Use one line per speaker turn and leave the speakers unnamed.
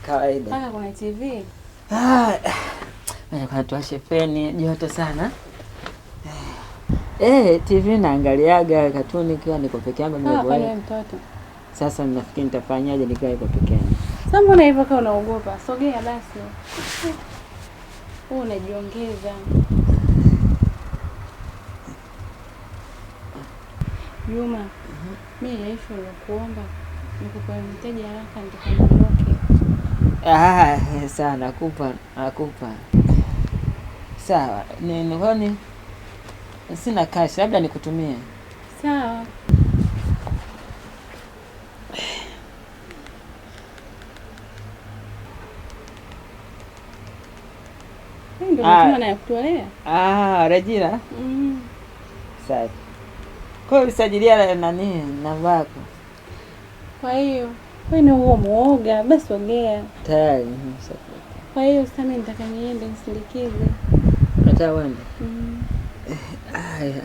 kawaida.
Paka kuna TV.
Kwa tuwashe feni, joto sana. TV naangaliaga katuni kiwa niko peke yangu
Wewe mtoto.
Sasa nafikiri nitafanyaje nikiwa niko peke yangu.
Sasa mbona hivyo kama unaogopa? Sogea basi. Wewe unajiongeza. Juma. Mimi Aisha nakuomba nikupe mteja haraka nitakondoke.
Sawa nakupa. Sawa. Ni sina cash, labda nikutumie.
Sawa. Ndio mtuma na kutolea.
Rajira. Sawa. Kwa usajilia nani namba yako?
Kwa hiyo wewe ni muoga, basi ongea.
Tayari.
Kwa hiyo sasa mimi nitaka niende nisindikize.
Nataka uende. Haya.